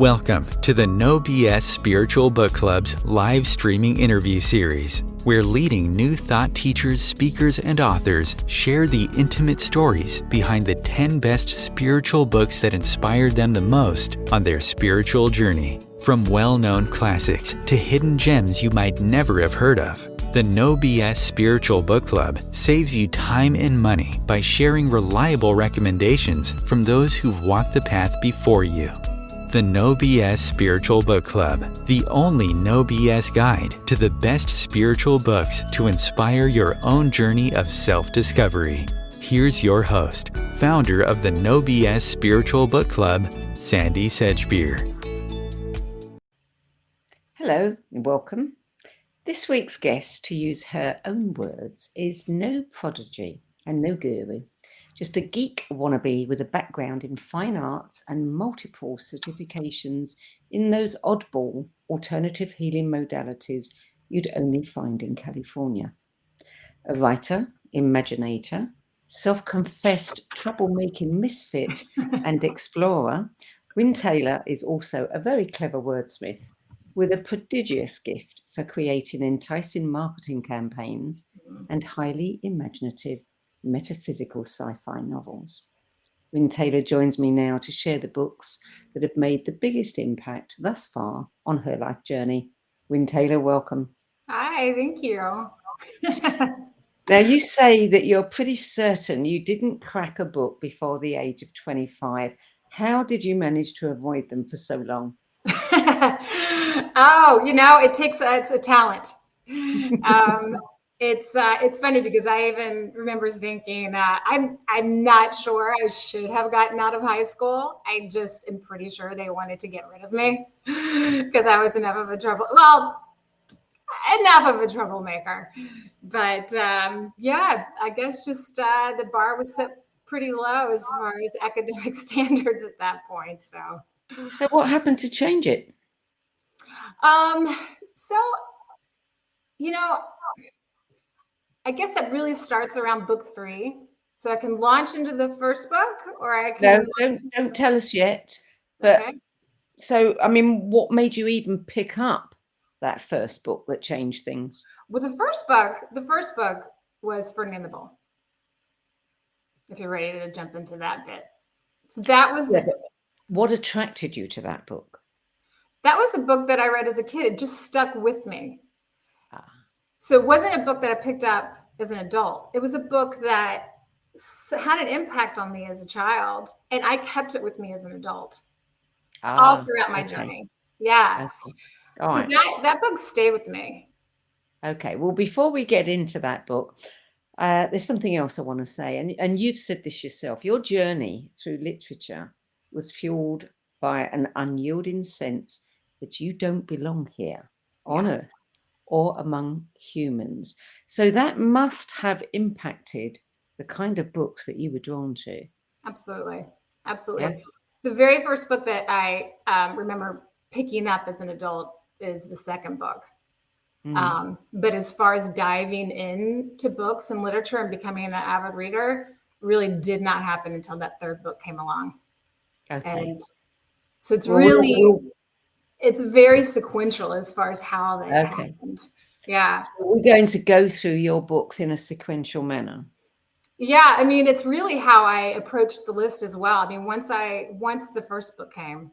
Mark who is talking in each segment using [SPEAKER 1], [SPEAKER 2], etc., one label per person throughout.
[SPEAKER 1] Welcome to the No BS Spiritual Book Club's live streaming interview series, where leading new thought teachers, speakers, and authors share the intimate stories behind the 10 best spiritual books that inspired them the most on their spiritual journey. From well-known classics to hidden gems you might never have heard of, the No BS Spiritual Book Club saves you time and money by sharing reliable recommendations from those who've walked the path before you. The No BS Spiritual Book Club, the only no BS guide to the best spiritual books to inspire your own journey of self-discovery. Here's your host, founder of the No BS Spiritual Book Club, Sandy Sedgbeer.
[SPEAKER 2] Hello and welcome. This week's guest, to use her own words, is no prodigy and no guru. Just a geek wannabe with a background in fine arts and multiple certifications in those oddball alternative healing modalities you'd only find in California. A writer, imaginator, self-confessed troublemaking misfit and explorer, Winn Taylor is also a very clever wordsmith with a prodigious gift for creating enticing marketing campaigns and highly imaginative metaphysical sci-fi novels. Winn Taylor joins me now to share the books that have made the biggest impact thus far on her life journey. Winn Taylor, welcome.
[SPEAKER 3] Hi, thank you.
[SPEAKER 2] Now, you say that you're pretty certain you didn't crack a book before the age of 25. How did you manage to avoid them for so long?
[SPEAKER 3] It's a talent. It's funny because I even remember thinking, I'm not sure I should have gotten out of high school. I just am pretty sure they wanted to get rid of me because I was enough of a troublemaker. But I guess just the bar was set pretty low as far as academic standards at that point.
[SPEAKER 2] So what happened to change it?
[SPEAKER 3] I guess that really starts around book 3. So I can launch into the first book, or I can...
[SPEAKER 2] No, don't tell us yet. But
[SPEAKER 3] okay.
[SPEAKER 2] So, I mean, what made you even pick up that first book that changed things?
[SPEAKER 3] Well, the first book was Ferdinand the Bull. If you're ready to jump into that bit. So that was...
[SPEAKER 2] What attracted you to that book?
[SPEAKER 3] That was a book that I read as a kid. It just stuck with me. So it wasn't a book that I picked up as an adult. It was a book that had an impact on me as a child, and I kept it with me as an adult all throughout my journey. Yeah. Okay. So right. that book stayed with me.
[SPEAKER 2] Okay. Well, before we get into that book, there's something else I want to say. And you've said this yourself. Your journey through literature was fueled by an unyielding sense that you don't belong here on Earth or among humans. So that must have impacted the kind of books that you were drawn to.
[SPEAKER 3] Absolutely.
[SPEAKER 2] Yeah.
[SPEAKER 3] The very first book that I remember picking up as an adult is the second book. But as far as diving into books and literature and becoming an avid reader, really did not happen until that third book came along.
[SPEAKER 2] Okay.
[SPEAKER 3] And so it's very sequential as far as how that happened. Yeah.
[SPEAKER 2] So we're going to go through your books in a sequential manner.
[SPEAKER 3] Yeah. I mean, it's really how I approached the list as well. I mean, once the first book came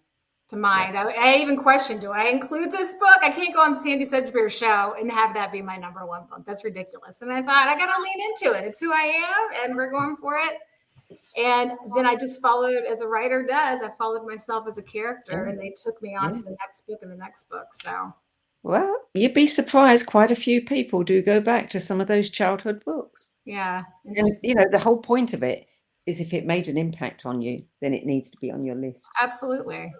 [SPEAKER 3] to mind, I even questioned, do I include this book? I can't go on Sandy Sedgbeer's show and have that be my number one book. That's ridiculous. And I thought, I got to lean into it. It's who I am, and we're going for it. And then I just followed, as a writer does, I followed myself as a character, and they took me on to the next book and the next book. So,
[SPEAKER 2] well, you'd be surprised. Quite a few people do go back to some of those childhood books.
[SPEAKER 3] Yeah.
[SPEAKER 2] And, the whole point of it is if it made an impact on you, then it needs to be on your list.
[SPEAKER 3] Absolutely.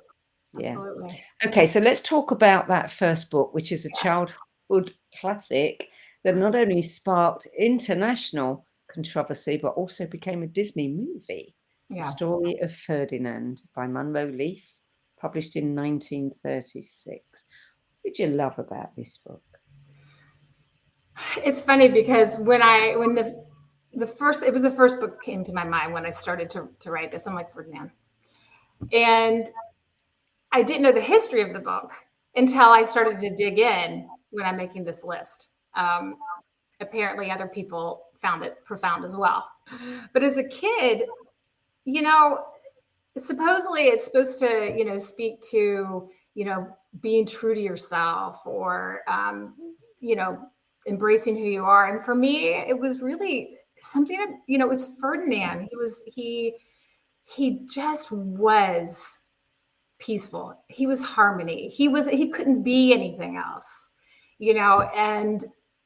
[SPEAKER 2] Yeah.
[SPEAKER 3] Absolutely.
[SPEAKER 2] Okay, so let's talk about that first book, which is a childhood classic that not only sparked international controversy, but also became a Disney movie. The Story of Ferdinand by Munro Leaf, published in 1936. What did you love about this book?
[SPEAKER 3] It's funny because when the first book came to my mind when I started to write this, I'm like, Ferdinand. And I didn't know the history of the book until I started to dig in when I'm making this list. Apparently other people found it profound as well. But as a kid, you know, supposedly it's supposed to, you know, speak to, you know, being true to yourself or, you know, embracing who you are. And for me, it was really something, you know, it was Ferdinand. He just was peaceful. He was harmony. He couldn't be anything else, you know, and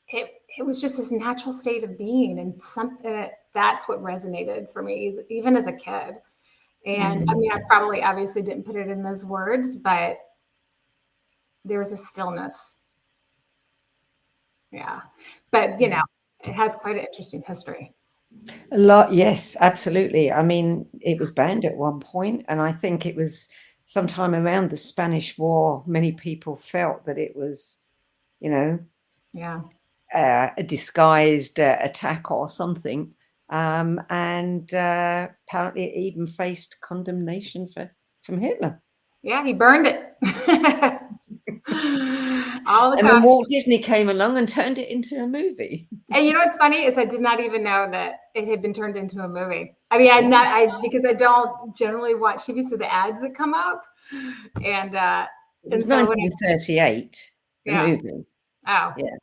[SPEAKER 3] it was just his natural state of being, and something that's what resonated for me, even as a kid. And I mean, I probably obviously didn't put it in those words, but there was a stillness. Yeah. But, you know, it has quite an interesting history.
[SPEAKER 2] A lot, yes, absolutely. I mean, it was banned at one point, and I think it was sometime around the Spanish War. Many people felt that it was, you know, a disguised attack or something. And apparently it even faced condemnation from Hitler.
[SPEAKER 3] Yeah, he burned it. All the
[SPEAKER 2] and then Walt Disney came along and turned it into a movie.
[SPEAKER 3] And you know what's funny is I did not even know that it had been turned into a movie. I mean, because I don't generally watch TV, so the ads that come up, and
[SPEAKER 2] it was 1938, the movie.
[SPEAKER 3] Oh,
[SPEAKER 2] yeah.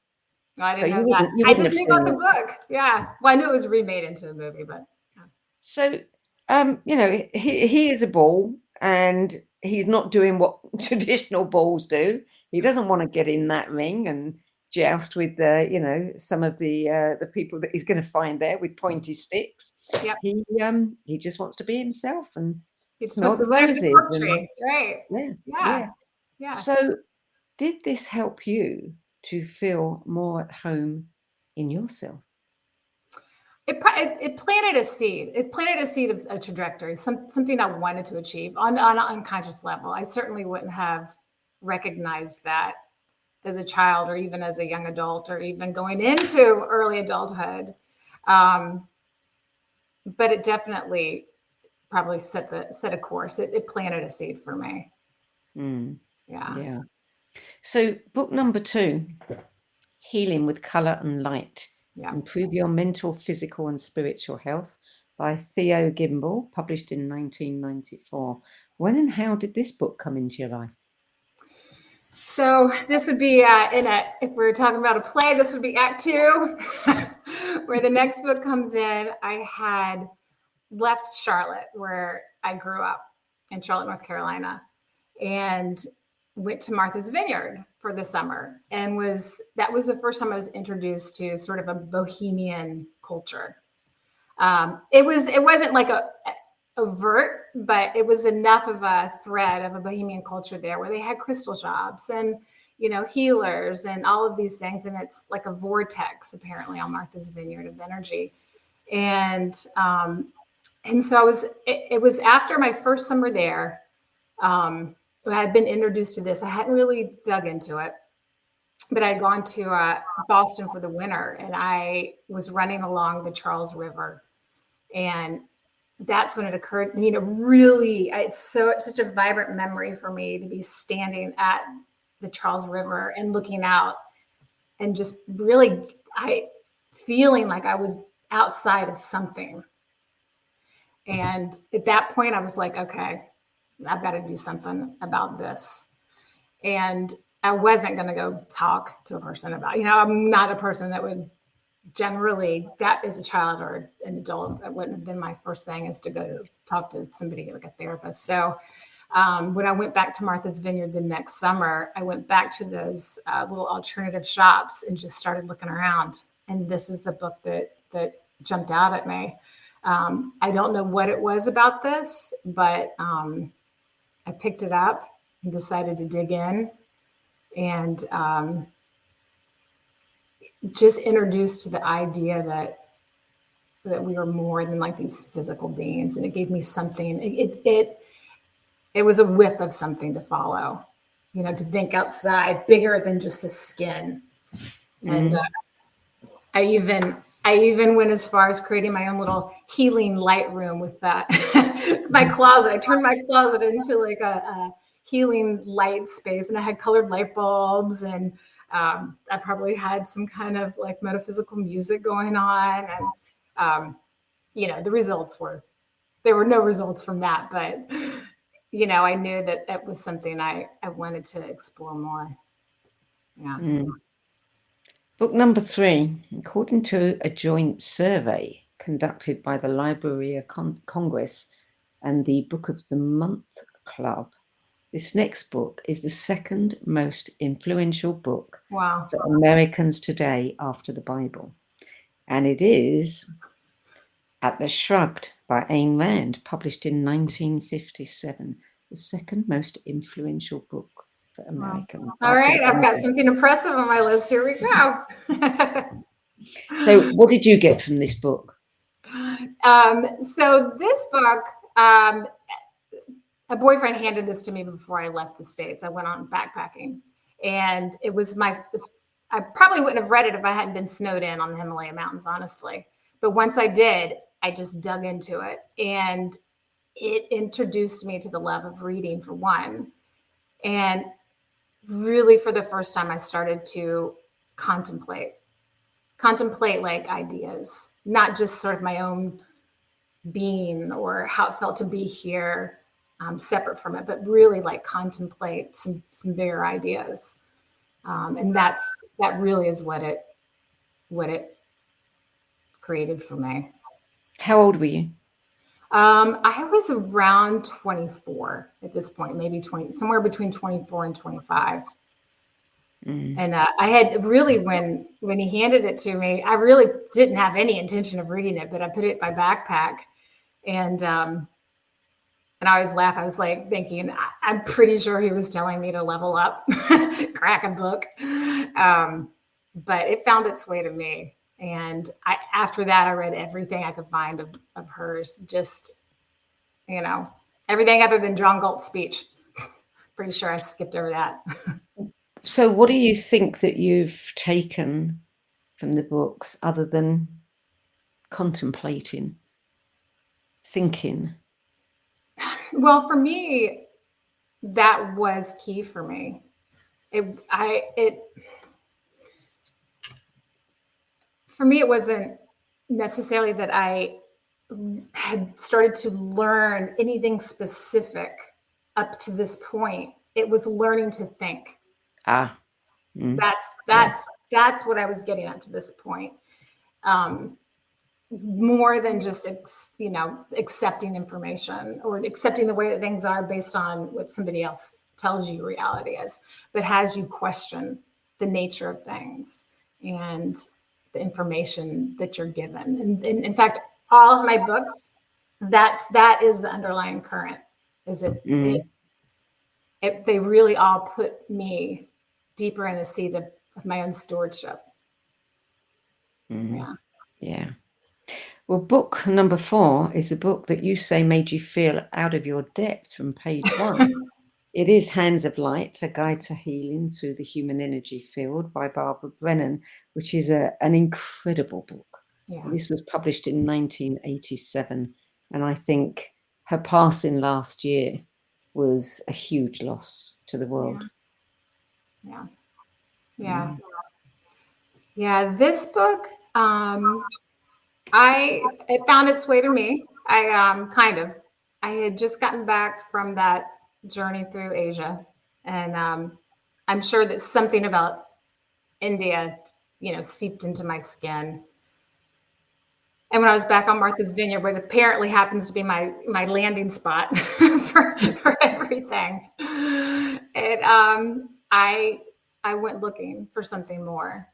[SPEAKER 3] No, I didn't know that. I just knew about the book. Yeah. Well, I knew it was remade into a movie, but. Yeah.
[SPEAKER 2] So, you know, he is a bull, and he's not doing what traditional bulls do. He doesn't want to get in that ring and joust with the, you know, some of the people that he's going to find there with pointy sticks.
[SPEAKER 3] Yep.
[SPEAKER 2] He just wants to be himself and
[SPEAKER 3] smell the roses. Right.
[SPEAKER 2] Yeah. So, did this help you to feel more at home in yourself?
[SPEAKER 3] It planted a seed. It planted a seed of a trajectory, something I wanted to achieve on an unconscious level. I certainly wouldn't have recognized that as a child or even as a young adult or even going into early adulthood. But it definitely probably set a course. It planted a seed for me.
[SPEAKER 2] Yeah. So book number 2, Healing with Color and Light. Improve Your Mental, Physical and Spiritual Health by Theo Gimbel, published in 1994. When and how did this book come into your life?
[SPEAKER 3] So this would be if we're talking about a play, this would be Act 2, where the next book comes in. I had left Charlotte, where I grew up in Charlotte, North Carolina, and went to Martha's Vineyard for the summer. And that was the first time I was introduced to sort of a bohemian culture. It wasn't like a overt, but it was enough of a thread of a bohemian culture there, where they had crystal shops and, you know, healers and all of these things. And it's like a vortex apparently on Martha's Vineyard of energy. And so it was after my first summer there. I had been introduced to this. I hadn't really dug into it, but I'd gone to Boston for the winter, and I was running along the Charles River, and that's when it occurred. I mean, it's such a vibrant memory for me to be standing at the Charles River and looking out, and just really, feeling like I was outside of something. And at that point, I was like, okay, I've got to do something about this. And I wasn't going to go talk to a person about, you know, I'm not a person that would generally, that as a child or an adult, that wouldn't have been my first thing, is to go talk to somebody like a therapist. So when I went back to Martha's Vineyard the next summer, I went back to those little alternative shops and just started looking around. And this is the book that jumped out at me. I don't know what it was about this, but I picked it up and decided to dig in, and just introduced to the idea that we were more than like these physical beings. And it gave me something, it was a whiff of something to follow, you know, to think outside, bigger than just the skin. And I even went as far as creating my own little healing light room with that. My closet. I turned my closet into like a healing light space, and I had colored light bulbs, and I probably had some kind of like metaphysical music going on, and the results there were no results from that, but I knew that that was something I wanted to explore more. Yeah.
[SPEAKER 2] Book number 3, according to a joint survey conducted by the Library of Congress and the Book of the Month Club, this next book is the second most influential book
[SPEAKER 3] Wow.
[SPEAKER 2] for Americans today after the Bible. And it is Atlas Shrugged by Ayn Rand, published in 1957, the second most influential book for Americans.
[SPEAKER 3] All right, I've got something impressive on my list. Here we go.
[SPEAKER 2] So what did you get from this book?
[SPEAKER 3] So this book, a boyfriend handed this to me before I left the States. I went on backpacking, and it was I probably wouldn't have read it if I hadn't been snowed in on the Himalaya mountains, honestly. But once I did, I just dug into it, and it introduced me to the love of reading, for one. And really, for the first time, I started to contemplate like ideas, not just sort of my own being or how it felt to be here, separate from it, but really like contemplate some bigger ideas. And that really is what it created for me.
[SPEAKER 2] How old were you?
[SPEAKER 3] I was around 24 at this point, maybe 20, somewhere between 24 and 25. And I had really, when he handed it to me, I really didn't have any intention of reading it, but I put it in my backpack, and I always laugh. I was like thinking, I'm pretty sure he was telling me to level up, crack a book. But it found its way to me. And after that, I read everything I could find of hers, just, everything other than John Galt's speech. Pretty sure I skipped over that.
[SPEAKER 2] So what do you think that you've taken from the books other than contemplating, thinking?
[SPEAKER 3] Well, for me, that was key for me. For me, it wasn't necessarily that I had started to learn anything specific up to this point. It was learning to think. That's what I was getting up to this point. More than just accepting information or accepting the way that things are based on what somebody else tells you reality is, but has you question the nature of things and the information that you're given. And in fact, all of my books, that is the underlying current. Is they really all put me deeper in the seat of my own stewardship.
[SPEAKER 2] Yeah. Well, book number 4 is a book that you say made you feel out of your depth from page 1. It is Hands of Light, A Guide to Healing Through the Human Energy Field by Barbara Brennan, which is an incredible book.
[SPEAKER 3] Yeah.
[SPEAKER 2] This was published in 1987. And I think her passing last year was a huge loss to the world.
[SPEAKER 3] Yeah. This book, it found its way to me. I had just gotten back from that journey through Asia, and I'm sure that something about India, seeped into my skin. And when I was back on Martha's Vineyard, where apparently happens to be my landing spot for everything, and I went looking for something more.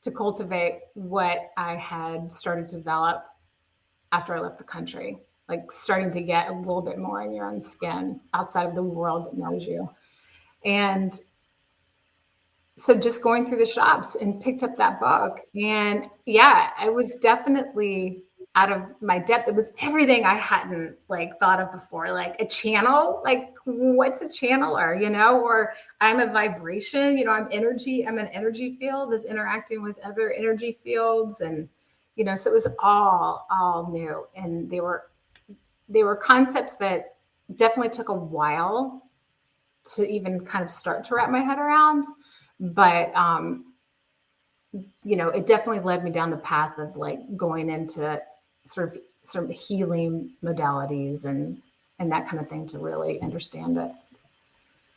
[SPEAKER 3] To cultivate what I had started to develop after I left the country, like starting to get a little bit more in your own skin outside of the world that knows you. And so just going through the shops and picked up that book. And yeah, I was definitely out of my depth. It was everything I hadn't thought of before, like a channel, like what's a channeler, or I'm a vibration, I'm energy. I'm an energy field that's interacting with other energy fields. And, so it was all new. And they were concepts that definitely took a while to even kind of start to wrap my head around. But, it definitely led me down the path of like going into sort of healing modalities and that kind of thing to really understand it.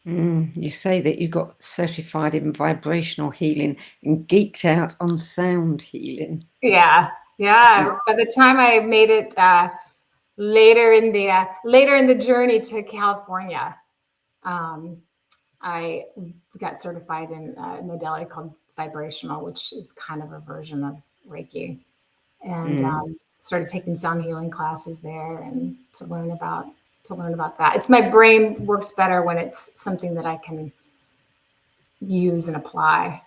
[SPEAKER 2] You say that you got certified in vibrational healing and geeked out on sound healing.
[SPEAKER 3] Yeah. By the time I made it later in the journey to California, I got certified in a modality called vibrational, which is kind of a version of Reiki, and started taking sound healing classes there and to learn about that. It's my brain works better when it's something that I can use and apply.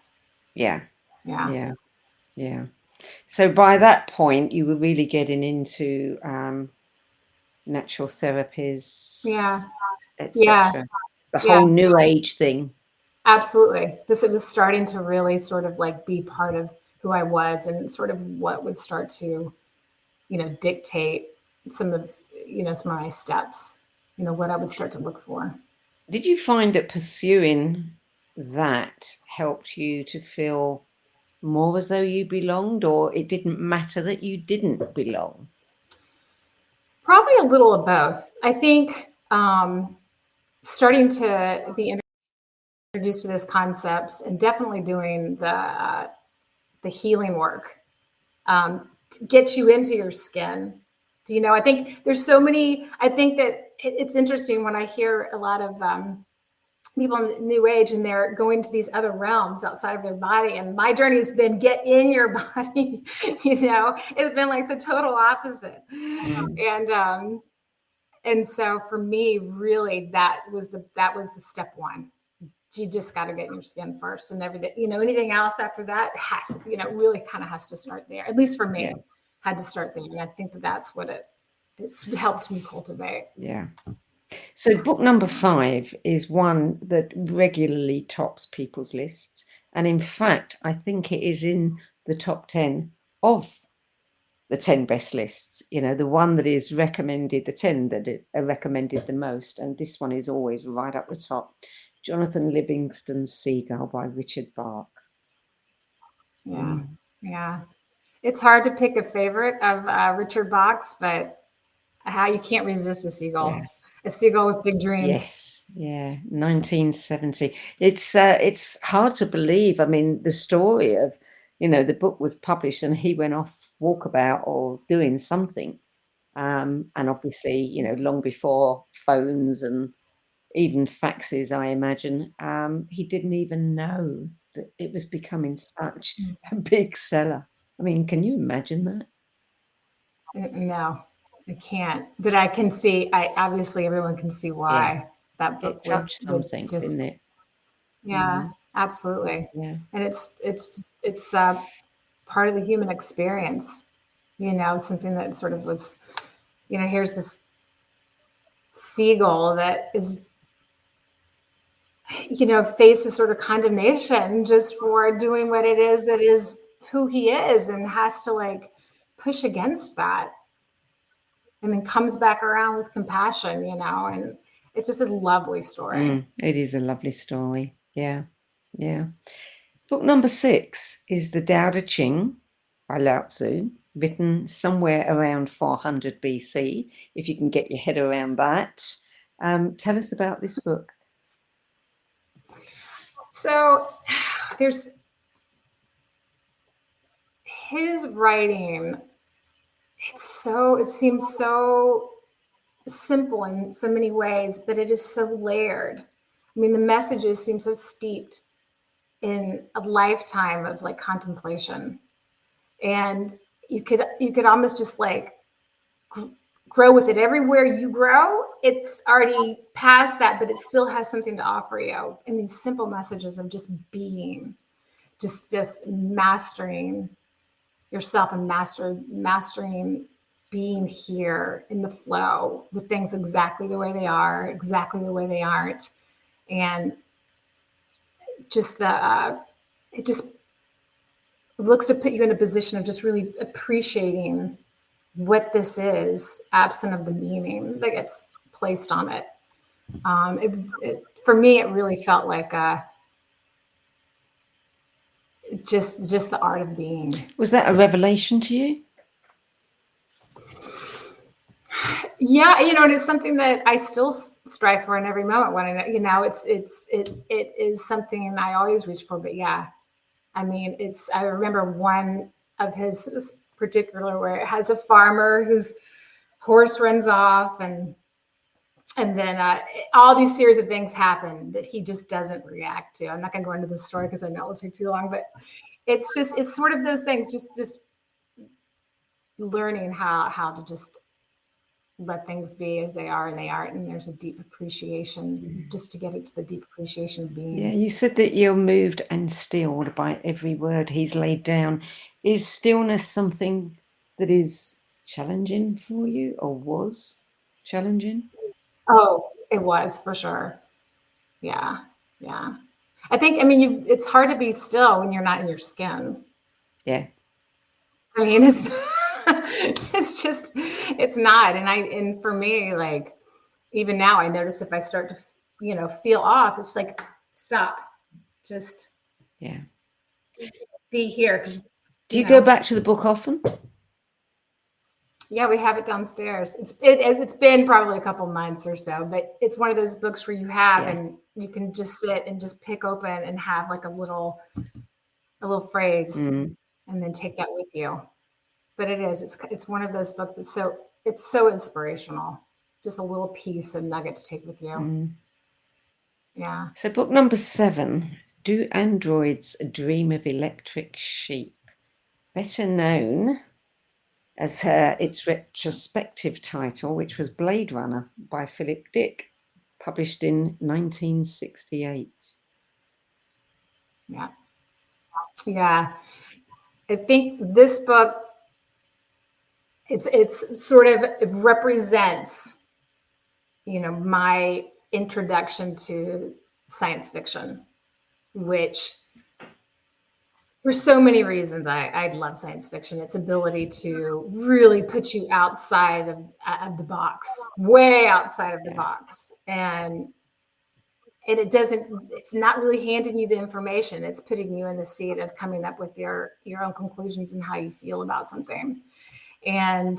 [SPEAKER 2] Yeah. So by that point, you were really getting into natural therapies, etc. The whole new age thing.
[SPEAKER 3] Absolutely. It was starting to really sort of like be part of who I was and sort of what would start to, dictate some of my steps, what I would start to look for.
[SPEAKER 2] Did you find that pursuing that helped you to feel more as though you belonged, or it didn't matter that you didn't belong?
[SPEAKER 3] Probably a little of both. I think starting to be introduced to those concepts and definitely doing the healing work get you into your skin. I think there's so many. I think that it's interesting when I hear a lot of people in the new age and they're going to these other realms outside of their body. And my journey has been get in your body. It's been like the total opposite. And so for me, really, that was the step one. You just got to get in your skin first, and everything. Anything else after that has, really kind of has to start there. At least for me, had to start there, and I think that's what it's helped me cultivate.
[SPEAKER 2] Yeah. So book number 5 is one that regularly tops people's lists, and in fact, I think it is in the top 10 of the 10 best lists. The one that is recommended, the 10 that are recommended the most, and this one is always right up the top. Jonathan Livingston's Seagull by Richard Bach.
[SPEAKER 3] Yeah. It's hard to pick a favorite of Richard Bach's, but how you can't resist a seagull. Yeah. A seagull with big dreams.
[SPEAKER 2] Yes. Yeah. 1970. It's hard to believe. I mean, the story of, the book was published and he went off walkabout or doing something. And obviously, long before phones and even faxes, I imagine, he didn't even know that it was becoming such a big seller. I mean, can you imagine that?
[SPEAKER 3] No, I can't. But I can see, obviously everyone can see why that book
[SPEAKER 2] it touched something, didn't it?
[SPEAKER 3] Yeah, absolutely.
[SPEAKER 2] Yeah.
[SPEAKER 3] And it's part of the human experience, something that sort of was, here's this seagull that is, faces sort of condemnation just for doing what it is that is who he is, and has to like push against that, and then comes back around with compassion, and it's just a lovely story.
[SPEAKER 2] It is a lovely story. Yeah. Book number 6 is The Tao Te Ching by Lao Tzu, written somewhere around 400 BC, if you can get your head around that. Tell us about this book.
[SPEAKER 3] So there's his writing. It seems so simple in so many ways, but it is so layered. I mean, the messages seem so steeped in a lifetime of like contemplation, and you could almost just like grow with it. Everywhere you grow, it's already past that, but it still has something to offer you. And these simple messages of just being, just mastering yourself and mastering being here in the flow with things exactly the way they are, exactly the way they aren't. And just it just looks to put you in a position of just really appreciating what this is, absent of the meaning that gets placed on it. For me, it really felt like just the art of being.
[SPEAKER 2] Was that a revelation to you?
[SPEAKER 3] Yeah, and it's something that I still strive for in every moment. When it is something I always reach for. But yeah, I mean, I remember one of his particular where it has a farmer whose horse runs off, and then all these series of things happen that he just doesn't react to. I'm not going to go into the story because I know it will take too long, but it's sort of those things, just learning how to just let things be as they are, and there's a deep appreciation just to get it to the deep appreciation of being.
[SPEAKER 2] Yeah, you said that you're moved and stilled by every word he's laid down. Is stillness something that is challenging for you, or was challenging?
[SPEAKER 3] Oh, it was for sure. Yeah. I think, it's hard to be still when you're not in your skin.
[SPEAKER 2] Yeah.
[SPEAKER 3] I mean, it's it's not. And for me, like, even now I notice if I start to, feel off, it's like, stop, just be here.
[SPEAKER 2] Do you go back to the book often?
[SPEAKER 3] Yeah, we have it downstairs. It's been probably a couple months or so, but it's one of those books where you have, and you can just sit and just pick open and have like a little phrase, and then take that with you. But it's one of those books that's so inspirational. Just a little piece of nugget to take with you. Yeah.
[SPEAKER 2] So book number 7, Do Androids Dream of Electric Sheep? Better known as its retrospective title, which was Blade Runner by Philip Dick, published in 1968.
[SPEAKER 3] Yeah. I think this book, it's sort of, it represents, my introduction to science fiction, which for so many reasons, I love science fiction. Its ability to really put you outside of the box, way outside of the box. And it's not really handing you the information. It's putting you in the seat of coming up with your own conclusions and how you feel about something. And,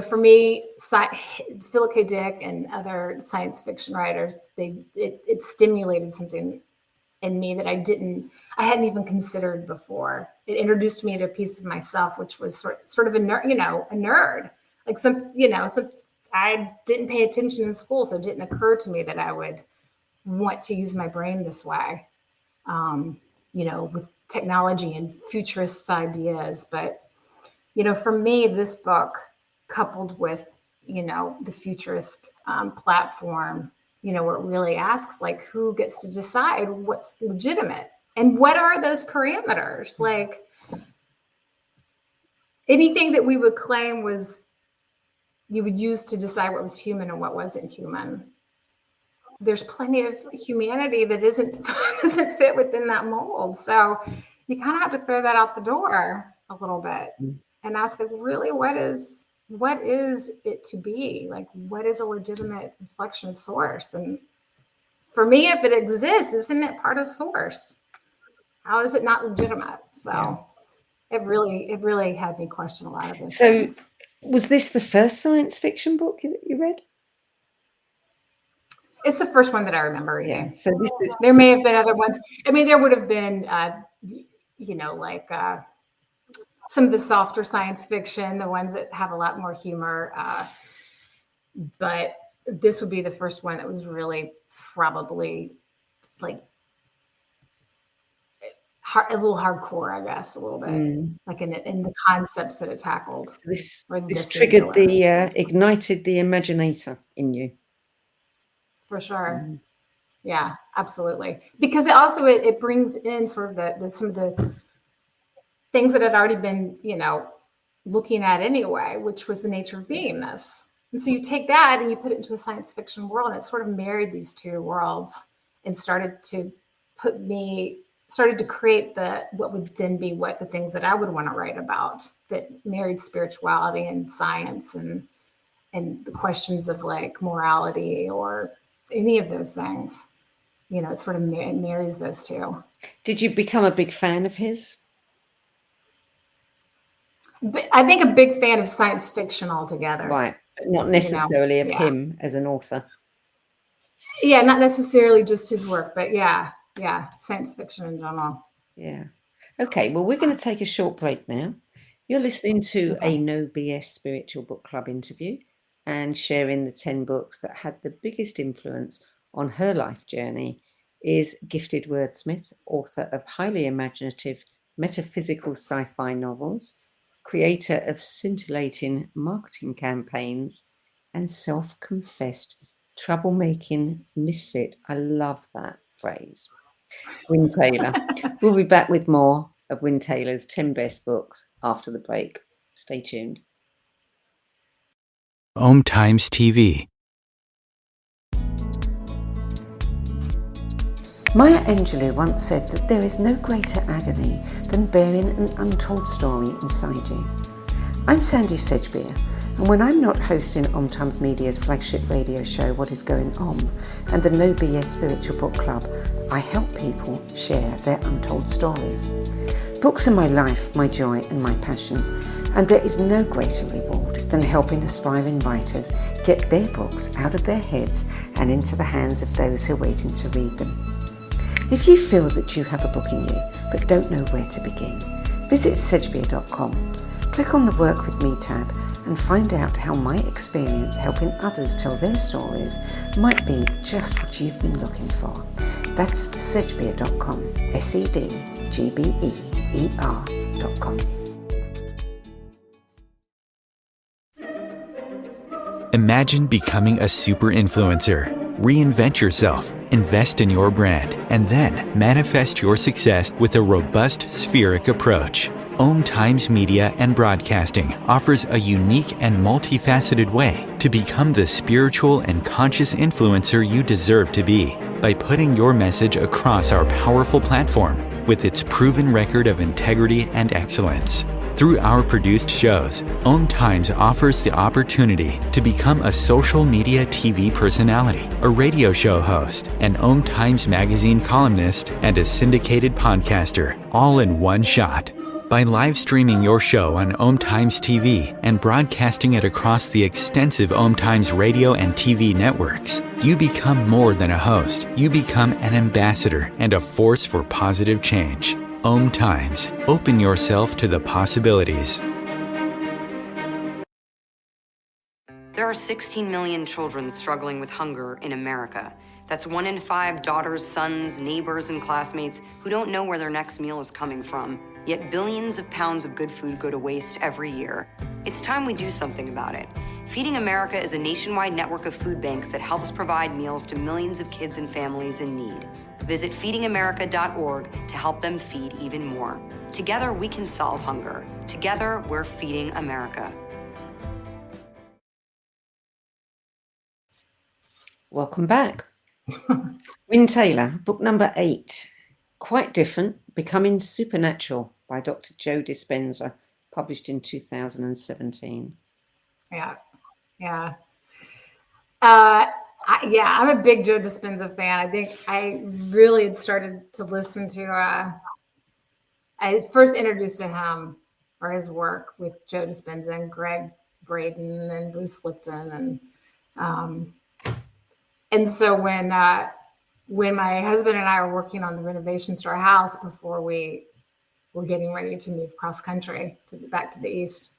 [SPEAKER 3] for me, Philip K. Dick and other science fiction writers, it stimulated something in me that I hadn't even considered before. It introduced me to a piece of myself, which was sort of a nerd, like I didn't pay attention in school. So it didn't occur to me that I would want to use my brain this way, with technology and futurist ideas. But, for me, this book coupled with, the futurist platform, where it really asks, like, who gets to decide what's legitimate and what are those parameters? Like, anything that we would claim you would use to decide what was human and what wasn't human. There's plenty of humanity that doesn't fit within that mold. So you kind of have to throw that out the door a little bit and ask, like, really, what is it to be? Like, what is a legitimate reflection of source? And for me, if it exists, isn't it part of source? How is it not legitimate? So it really had me question a lot of those things.
[SPEAKER 2] Was this the first science fiction book that you read?
[SPEAKER 3] It's the first one that I remember reading.
[SPEAKER 2] Yeah. So
[SPEAKER 3] there may have been other ones. There would have been, some of the softer science fiction, the ones that have a lot more humor. But this would be the first one that was really probably like a little hardcore, I guess, a little bit, like in the concepts that it tackled.
[SPEAKER 2] This triggered ignited the imaginator in you.
[SPEAKER 3] For sure. Yeah, absolutely. Because it brings in sort of some of the things that had already been, looking at anyway, which was the nature of beingness. And so you take that and you put it into a science fiction world, and it sort of married these two worlds and started to create what would then be the things that I would want to write about, that married spirituality and science and the questions of like morality or any of those things. You know, it sort of marries those two.
[SPEAKER 2] Did you become a big fan of his?
[SPEAKER 3] But I think a big fan of science fiction altogether.
[SPEAKER 2] Right. But not necessarily of him as an author.
[SPEAKER 3] Yeah, not necessarily just his work, but yeah, science fiction in general.
[SPEAKER 2] Yeah. Okay, well, we're going to take a short break now. You're listening to a No BS Spiritual Book Club interview and sharing the 10 books that had the biggest influence on her life journey is gifted wordsmith, author of highly imaginative metaphysical sci-fi novels, creator of scintillating marketing campaigns, and self-confessed troublemaking misfit. I love that phrase. Winn Taylor. We'll be back with more of Winn Taylor's 10 best books after the break. Stay tuned.
[SPEAKER 1] Om Times TV.
[SPEAKER 2] Maya Angelou once said that there is no greater agony than bearing an untold story inside you. I'm Sandy Sedgbeer, and when I'm not hosting Om Times Media's flagship radio show What Is Going On and the No BS Spiritual Book Club, I help people share their untold stories. Books are my life, my joy and my passion, and there is no greater reward than helping aspiring writers get their books out of their heads and into the hands of those who are waiting to read them. If you feel that you have a book in you but don't know where to begin, visit sedgbeer.com. Click on the Work With Me tab and find out how my experience helping others tell their stories might be just what you've been looking for. That's sedgbeer.com, sedgbeer.com.
[SPEAKER 1] Imagine becoming a super influencer. Reinvent yourself, invest in your brand, and then manifest your success with a robust spheric approach. Om Times Media and Broadcasting offers a unique and multifaceted way to become the spiritual and conscious influencer you deserve to be by putting your message across our powerful platform with its proven record of integrity and excellence. Through our produced shows, Om Times offers the opportunity to become a social media TV personality, a radio show host, an Om Times magazine columnist, and a syndicated podcaster, all in one shot. By live streaming your show on Om Times TV and broadcasting it across the extensive Om Times radio and TV networks, you become more than a host. You become an ambassador and a force for positive change. Om Times. Open yourself to the possibilities.
[SPEAKER 4] There are 16 million children struggling with hunger in America. That's 1 in 5 daughters, sons, neighbors, and classmates who don't know where their next meal is coming from. Yet billions of pounds of good food go to waste every year. It's time we do something about it. Feeding America is a nationwide network of food banks that helps provide meals to millions of kids and families in need. Visit feedingamerica.org to help them feed even more. Together, we can solve hunger. Together, we're feeding America.
[SPEAKER 2] Welcome back. Winn Taylor, book number 8. Quite different, Becoming Supernatural by Dr. Joe Dispenza, published in 2017.
[SPEAKER 3] Yeah. I'm a big Joe Dispenza fan. I think I really had started to listen to, I was first introduced to him or his work with Joe Dispenza and Greg Braden and Bruce Lipton. And so when my husband and I were working on the renovations to our house before we were getting ready to move cross country back to the East,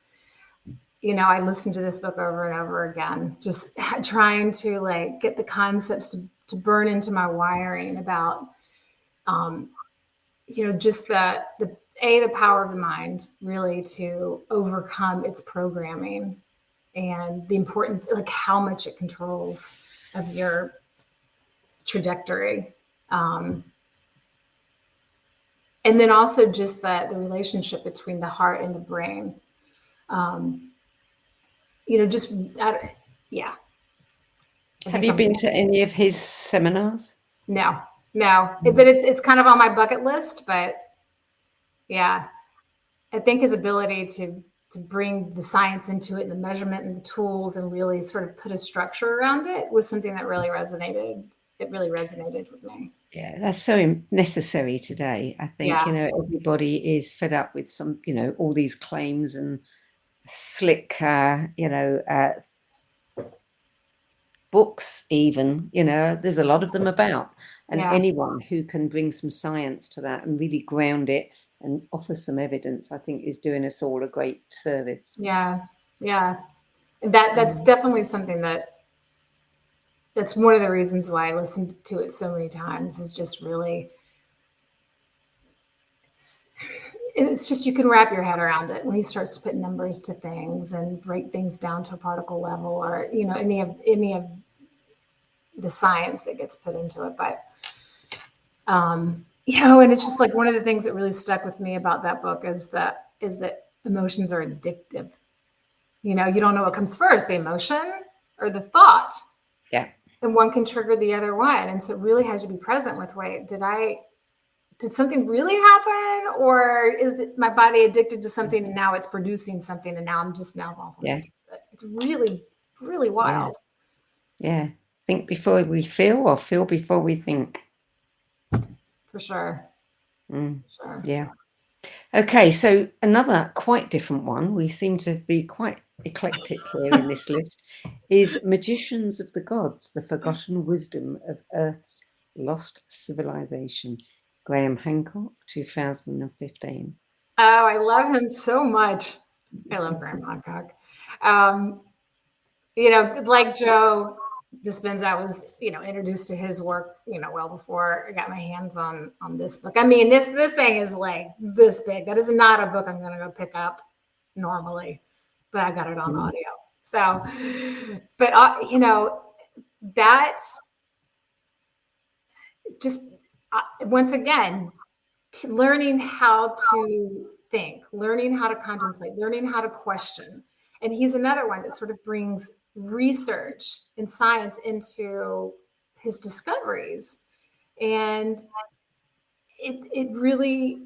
[SPEAKER 3] you know, I listened to this book over and over again, just trying to like get the concepts to burn into my wiring about, you know, just the power of the mind really to overcome its programming and the importance, like how much it controls of your trajectory. And then also just the relationship between the heart and the brain. You know, just, yeah.
[SPEAKER 2] Have you been to any of his seminars?
[SPEAKER 3] No. But it's kind of on my bucket list, but yeah, I think his ability to bring the science into it and the measurement and the tools and really sort of put a structure around it was something that really resonated. It really resonated with me.
[SPEAKER 2] Yeah, that's so necessary today. I think, everybody is fed up with some, all these claims and slick, books even, there's a lot of them about. And anyone who can bring some science to that and really ground it and offer some evidence, I think is doing us all a great service.
[SPEAKER 3] Yeah. That's definitely something that's one of the reasons why I listened to it so many times, is just really, it's just, you can wrap your head around it when he starts to put numbers to things and break things down to a particle level, or, any of the science that gets put into it. But, and it's just like, one of the things that really stuck with me about that book is that emotions are addictive. You don't know what comes first, the emotion or the thought.
[SPEAKER 2] Yeah.
[SPEAKER 3] And one can trigger the other one. And so it really has to be present with, wait, did something really happen? Or is my body addicted to something and now it's producing something and now I'm just off on it? It's really, really wild.
[SPEAKER 2] Yeah. Think before we feel, or feel before we think.
[SPEAKER 3] For sure. Sure.
[SPEAKER 2] Yeah. Okay, so another quite different one, we seem to be quite eclectic here in this list, is Magicians of the Gods, the Forgotten Wisdom of Earth's Lost Civilization. Graham Hancock, 2015.
[SPEAKER 3] Oh, I love him so much. I love Graham Hancock. Like Joe Dispenza, I was, introduced to his work, well before I got my hands on this book. I mean, this thing is like this big. That is not a book I'm going to go pick up normally, but I got it on audio. So, but that just once again, learning how to think, learning how to contemplate, learning how to question. And he's another one that sort of brings research and science into his discoveries. And it really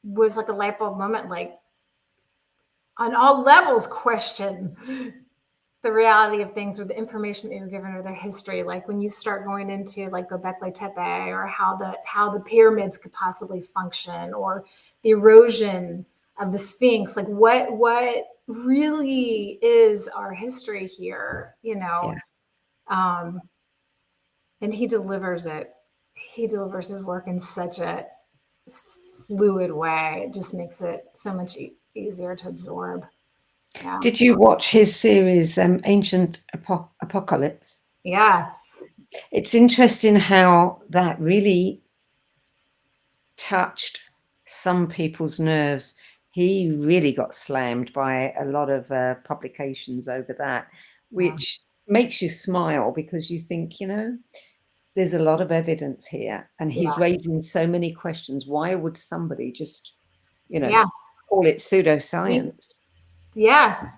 [SPEAKER 3] was like a light bulb moment, like on all levels, question the reality of things, or the information that you're given, or their history. Like when you start going into like Göbekli Tepe, or how the pyramids could possibly function, or the erosion of the Sphinx, like what really is our history here, and he delivers it. He delivers his work in such a fluid way. It just makes it so much easier to absorb. Yeah.
[SPEAKER 2] Did you watch his series, Ancient Apocalypse?
[SPEAKER 3] Yeah.
[SPEAKER 2] It's interesting how that really touched some people's nerves. He really got slammed by a lot of publications over that, which makes you smile, because you think, there's a lot of evidence here, and he's raising so many questions. Why would somebody just, call it pseudoscience?
[SPEAKER 3] Yeah,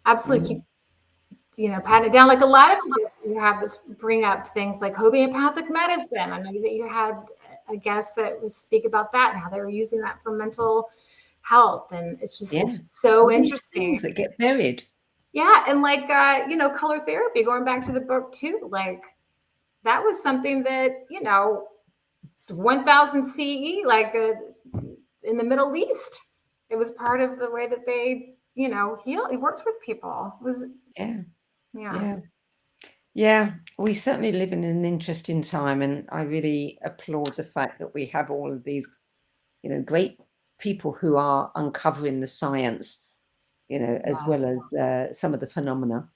[SPEAKER 3] absolutely. Keep, patting it down. Like a lot of you have this bring up things like homeopathic medicine. I know that you had a guest that would speak about that and how they were using that for mental health, and it's just so interesting.
[SPEAKER 2] That get buried.
[SPEAKER 3] Yeah, and like color therapy. Going back to the book too, like that was something that 1000 CE, like in the Middle East, it was part of the way that they he worked with people. It was
[SPEAKER 2] yeah. We certainly live in an interesting time, and I really applaud the fact that we have all of these great people who are uncovering the science, as well as some of the phenomena.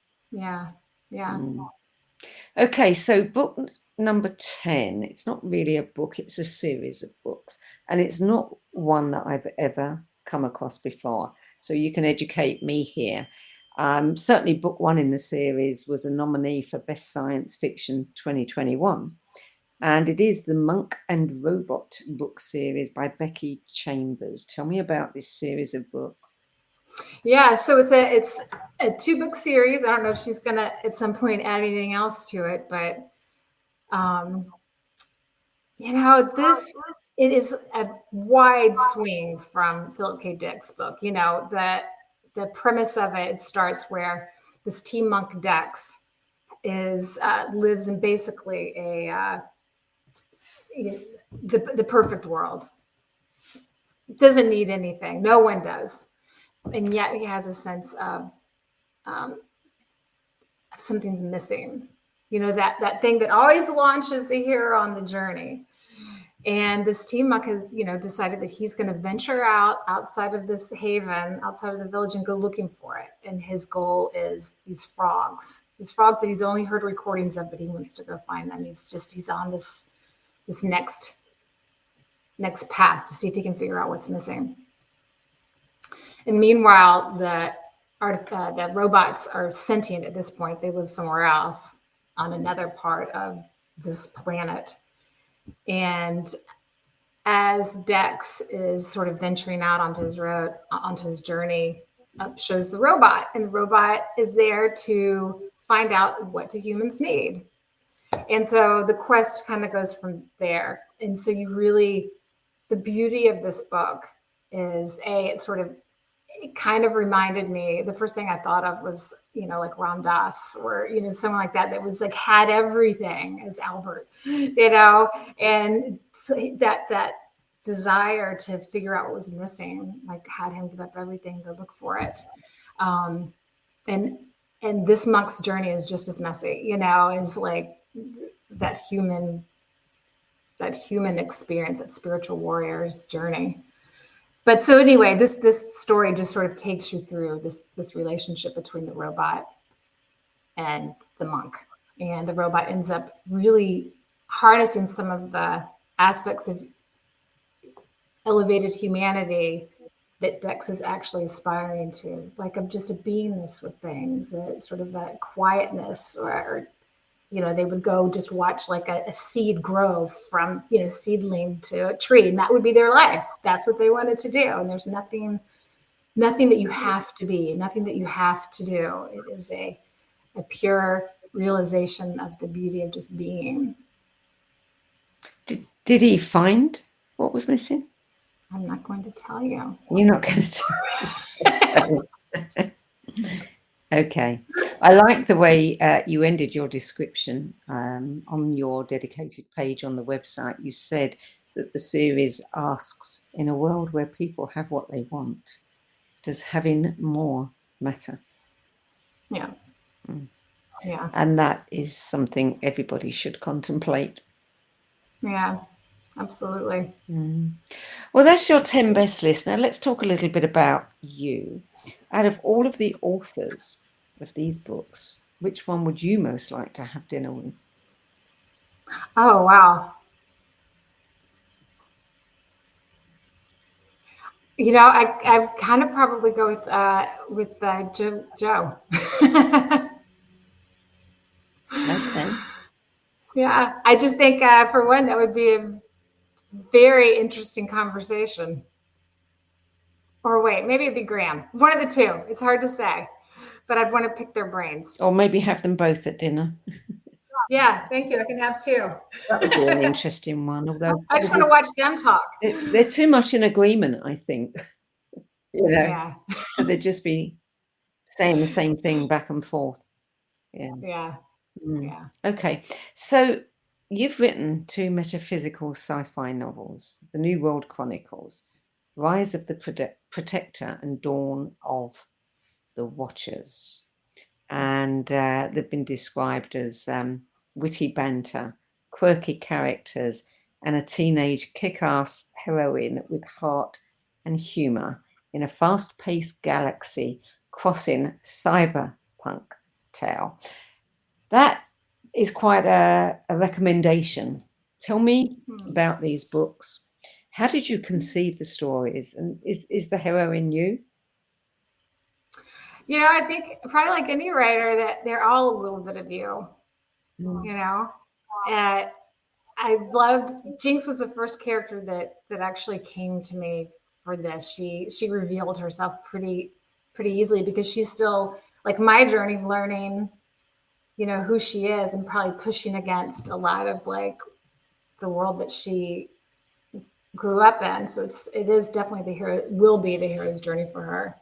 [SPEAKER 2] Okay, so book number 10, it's not really a book, it's a series of books, and it's not one that I've ever come across before, so you can educate me here. Certainly book 1 in the series was a nominee for Best Science Fiction 2021, and it is the Monk and Robot book series by Becky Chambers. Tell me about this series of books.
[SPEAKER 3] Yeah, so it's a 2-book series. I don't know if she's gonna at some point add anything else to it, but this it is a wide swing from Philip K. Dick's book. You know, the premise of it starts where this tea monk Dex lives in basically the perfect world. Doesn't need anything. No one does. And yet he has a sense of something's missing. You know, that thing that always launches the hero on the journey. And this tea monk has, you know, decided that he's going to venture outside of this haven, outside of the village, and go looking for it. And his goal is these frogs that he's only heard recordings of, but he wants to go find them. He's on this next path to see if he can figure out what's missing. And meanwhile, the robots are sentient at this point. They live somewhere else on another part of this planet. And as Dex is sort of venturing out onto his journey, up shows the robot, and the robot is there to find out what do humans need. And so the quest kind of goes from there. And so the beauty of this book is it kind of reminded me, the first thing I thought of was, you know, like Ram Dass or, you know, someone like that was like, had everything as Albert, you know, and so that desire to figure out what was missing, like had him give up everything to look for it. And this monk's journey is just as messy, you know, is like that human experience, that spiritual warrior's journey. But so anyway, this story just sort of takes you through this relationship between the robot and the monk. And the robot ends up really harnessing some of the aspects of elevated humanity that Dex is actually aspiring to, like of just a beingness with things, sort of a quietness, or you know, they would go just watch like a seed grow from, you know, seedling to a tree, and that would be their life. That's what they wanted to do. And there's nothing that you have to be, nothing that you have to do. It is a pure realization of the beauty of just being.
[SPEAKER 2] Did he find what was missing?
[SPEAKER 3] I'm not going to tell you.
[SPEAKER 2] You're not going to tell. Okay. I like the way you ended your description on your dedicated page on the website. You said that the series asks, in a world where people have what they want, does having more matter?
[SPEAKER 3] Yeah. Yeah.
[SPEAKER 2] And that is something everybody should contemplate.
[SPEAKER 3] Yeah, absolutely.
[SPEAKER 2] Well, that's your 10 best list. Now let's talk a little bit about you. Out of all of the authors of these books, which one would you most like to have dinner with?
[SPEAKER 3] Oh, wow. You know, I kind of probably go with Joe.
[SPEAKER 2] Okay.
[SPEAKER 3] Yeah, I just think for one, that would be a very interesting conversation. Or wait, maybe it'd be Graham. One of the two. It's hard to say, but I'd want to pick their brains.
[SPEAKER 2] Or maybe have them both at dinner.
[SPEAKER 3] Yeah, thank you. I can have two.
[SPEAKER 2] That would be an interesting one. Although
[SPEAKER 3] I just want to watch them talk.
[SPEAKER 2] They're too much in agreement, I think. You know,
[SPEAKER 3] Yeah.
[SPEAKER 2] So they'd just be saying the same thing back and forth. Yeah.
[SPEAKER 3] Yeah. Yeah.
[SPEAKER 2] Okay. So you've written 2 metaphysical sci-fi novels, The New World Chronicles, Rise of the Protector, and Dawn of the Watchers. And they've been described as witty banter, quirky characters, and a teenage kick-ass heroine with heart and humor in a fast-paced galaxy crossing cyberpunk tale. That is quite a recommendation. Tell me about these books. How did you conceive the stories? And is the heroine you?
[SPEAKER 3] You know, I think probably like any writer that they're all a little bit of you, you know. I loved, Jinx was the first character that actually came to me for this. She revealed herself pretty easily because she's still like my journey learning, you know, who she is and probably pushing against a lot of like the world that she grew up in. So it is definitely will be the hero's journey for her.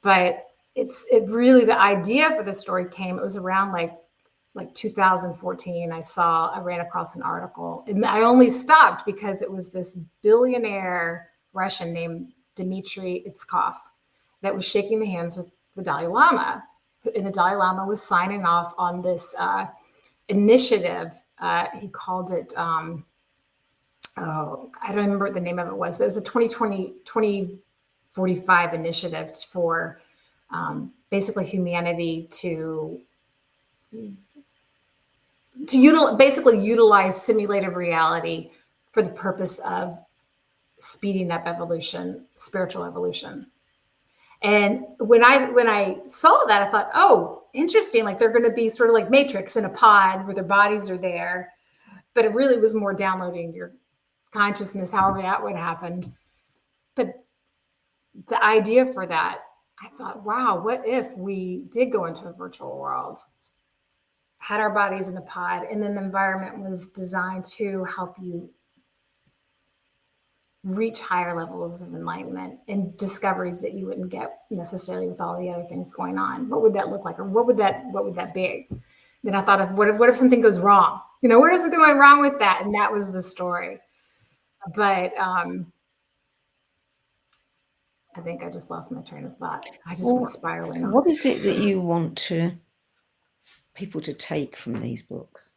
[SPEAKER 3] But it really, the idea for the story came, it was around like 2014. I ran across an article, and I only stopped because it was this billionaire Russian named Dmitry Itskov that was shaking the hands with the Dalai Lama. And the Dalai Lama was signing off on this initiative. He called it, I don't remember what the name of it was, but it was a 2045 initiative for basically humanity to basically utilize simulated reality for the purpose of speeding up evolution, spiritual evolution. And when I saw that, I thought, oh, interesting. Like they're going to be sort of like Matrix in a pod where their bodies are there, but it really was more downloading your consciousness, however that would happen. But the idea for that, I thought, wow, what if we did go into a virtual world, had our bodies in a pod, and then the environment was designed to help you reach higher levels of enlightenment and discoveries that you wouldn't get necessarily with all the other things going on. What would that look like? Or what would that be? Then I thought of what if something goes wrong? What if something went wrong with that? And that was the story. But I think I just lost my train of thought. I just went spiraling on.
[SPEAKER 2] What is it that you want people to take from these books?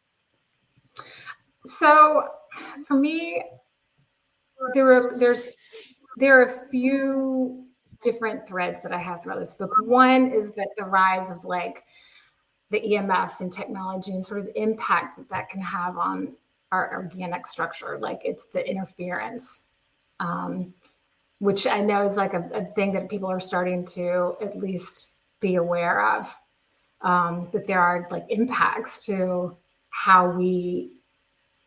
[SPEAKER 3] So for me, there are a few different threads that I have throughout this book. One is that the rise of like the EMFs and technology and sort of the impact that can have on our organic structure. Like it's the interference, which I know is like a thing that people are starting to at least be aware of, that there are like impacts to how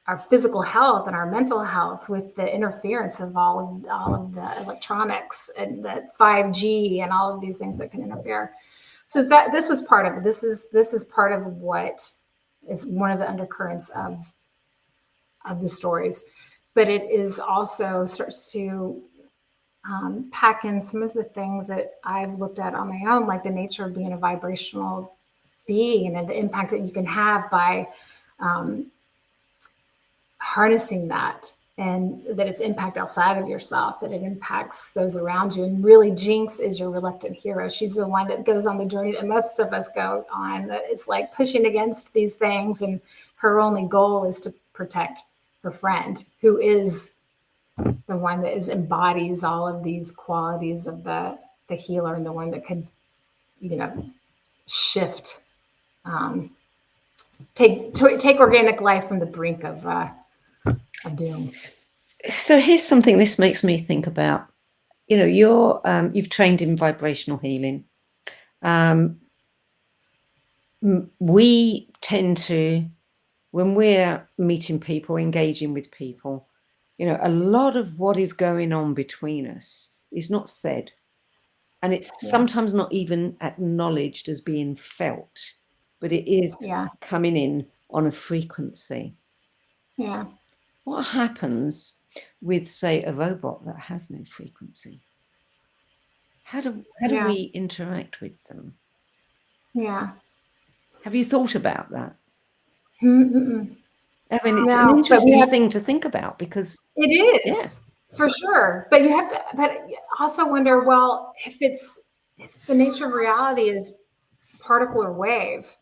[SPEAKER 3] our physical health and our mental health with the interference of all of the electronics and the 5G and all of these things that can interfere. So this was part of it. This is part of what is one of the undercurrents of the stories, but it is also starts to pack in some of the things that I've looked at on my own, like the nature of being a vibrational being and the impact that you can have by harnessing that, and that it's impact outside of yourself, that it impacts those around you. And really, Jinx is your reluctant hero. She's the one that goes on the journey that most of us go on, that it's like pushing against these things, and her only goal is to protect her friend, who is the one that embodies all of these qualities of the healer, and the one that could, shift, take organic life from the brink of doom.
[SPEAKER 2] So here's something this makes me think about. You've trained in vibrational healing. We tend to, when we're meeting people, engaging with people, a lot of what is going on between us is not said, and it's sometimes not even acknowledged as being felt, but it is coming in on a frequency.
[SPEAKER 3] Yeah.
[SPEAKER 2] What happens with, say, a robot that has no frequency? How do we interact with them?
[SPEAKER 3] Yeah.
[SPEAKER 2] Have you thought about that?
[SPEAKER 3] Mm-mm.
[SPEAKER 2] I mean, it's an interesting thing to think about, because
[SPEAKER 3] it is for sure. But you have to, but also wonder, well, if the nature of reality is particle or wave,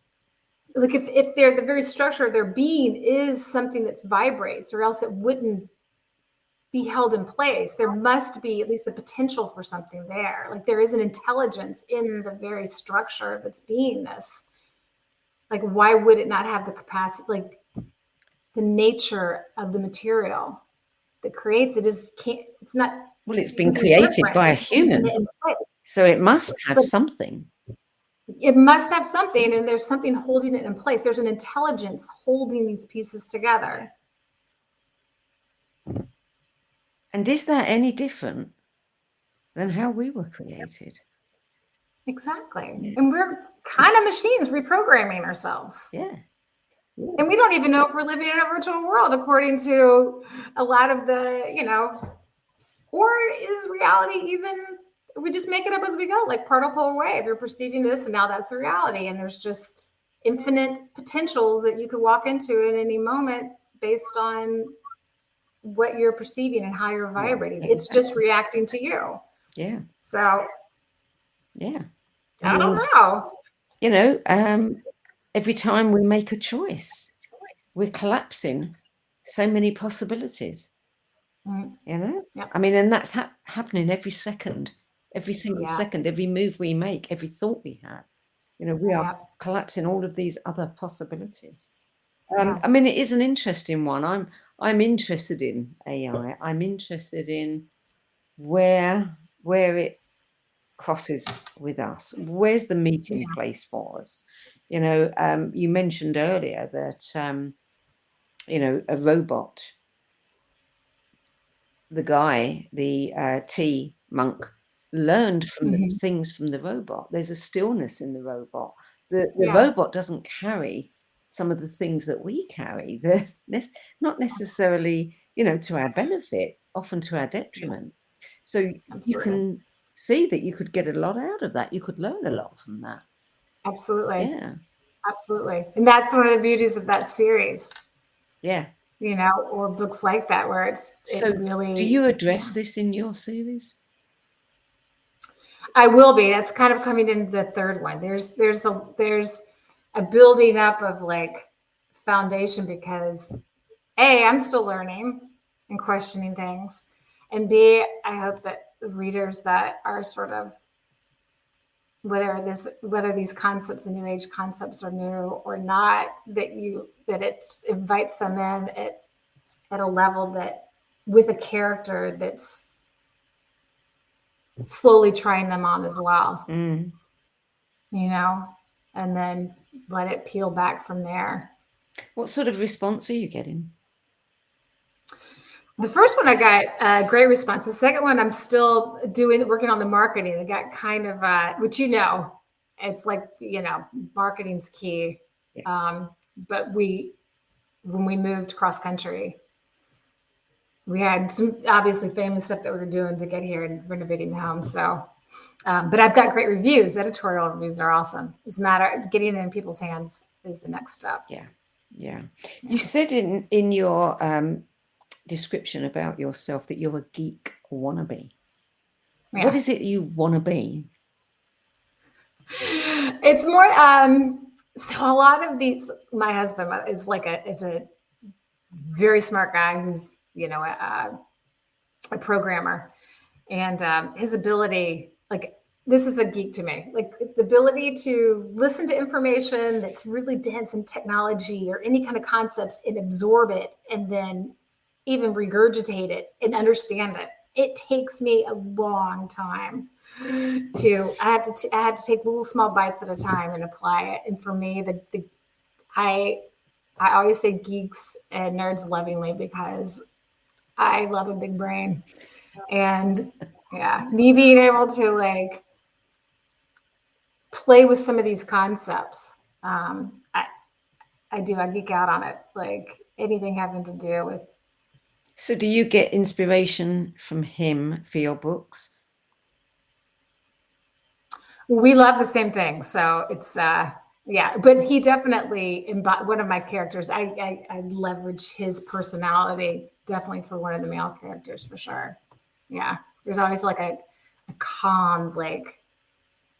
[SPEAKER 3] like if they're the very structure of their being is something that vibrates, or else it wouldn't be held in place. There must be at least the potential for something there. Like there is an intelligence in the very structure of its beingness. Like, why would it not have the capacity? Like the nature of the material that creates it it's not.
[SPEAKER 2] Well, it's been created by a human, so it must have something.
[SPEAKER 3] It must have something, and there's something holding it in place. There's an intelligence holding these pieces together.
[SPEAKER 2] And is that any different than how we were created?
[SPEAKER 3] Exactly. Yeah. And we're kind of machines reprogramming ourselves.
[SPEAKER 2] Yeah.
[SPEAKER 3] And we don't even know if we're living in a virtual world, according to a lot of the, or is reality even, we just make it up as we go, like particle wave. You're perceiving this and now that's the reality. And there's just infinite potentials that you could walk into at any moment based on what you're perceiving and how you're vibrating. It's just reacting to you.
[SPEAKER 2] Yeah.
[SPEAKER 3] So,
[SPEAKER 2] yeah.
[SPEAKER 3] I don't know.
[SPEAKER 2] Every time we make a choice, we're collapsing so many possibilities.
[SPEAKER 3] Yep.
[SPEAKER 2] I mean, and that's happening every second, every single second, every move we make, every thought we have. We are collapsing all of these other possibilities. I mean, it is an interesting one. I'm interested in AI. I'm interested in where it crosses with us. Where's the meeting place for us? You mentioned earlier that a robot. The guy, the tea monk, learned from the things from the robot. There's a stillness in the robot. The robot doesn't carry some of the things that we carry. They're not necessarily, to our benefit, often to our detriment. So you can see that you could get a lot out of that. You could learn a lot from that.
[SPEAKER 3] Absolutely.
[SPEAKER 2] Yeah.
[SPEAKER 3] Absolutely. And that's one of the beauties of that series.
[SPEAKER 2] Yeah.
[SPEAKER 3] Or books like that, where it really.
[SPEAKER 2] Do you address this in your series?
[SPEAKER 3] I will be. That's kind of coming into the third one. There's a building up of like foundation, because A, I'm still learning and questioning things, and B, I hope that the readers that are sort of, whether these concepts, the new age concepts, are new or not, that it invites them in at a level that, with a character that's slowly trying them on as well, and then let it peel back from there.
[SPEAKER 2] What sort of response are you getting?
[SPEAKER 3] The first one I got a great response. The second one I'm still working on the marketing. I got kind of, which it's like, marketing's key.
[SPEAKER 2] Yeah.
[SPEAKER 3] But when we moved cross country, we had some obviously famous stuff that we were doing to get here and renovating the home. So, but I've got great reviews. Editorial reviews are awesome. It's a matter of getting it in people's hands is the next step.
[SPEAKER 2] Yeah. You said in your description about yourself that you're a geek wannabe. Yeah. What is it you want to be?
[SPEAKER 3] It's more, so a lot of these, my husband is a very smart guy who's, a programmer, and his ability, like, this is a geek to me, like the ability to listen to information that's really dense in technology or any kind of concepts and absorb it and then even regurgitate it and understand it. It takes me a long time I have to take little small bites at a time and apply it. And for me, I always say geeks and nerds lovingly, because I love a big brain, and me being able to like play with some of these concepts. I geek out on it, like anything having to do with.
[SPEAKER 2] So do you get inspiration from him for your books?
[SPEAKER 3] We love the same thing. So it's, but he definitely, one of my characters, I leverage his personality definitely for one of the male characters for sure. Yeah. There's always like a calm, like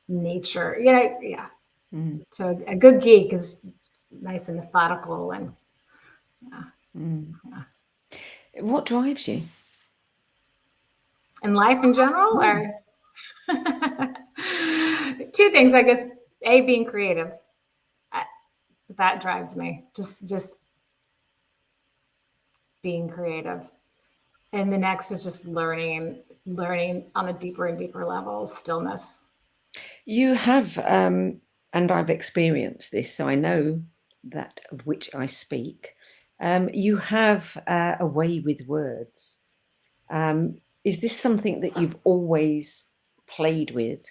[SPEAKER 3] nature, yeah. Mm-hmm. So a good geek is nice and methodical and
[SPEAKER 2] yeah. What drives you?
[SPEAKER 3] In life in general, or two things, I guess. A, being creative. That drives me. Just being creative. And the next is just learning on a deeper and deeper level, stillness.
[SPEAKER 2] You have, and I've experienced this, so I know that of which I speak. You have a way with words. Is this something that you've always played with,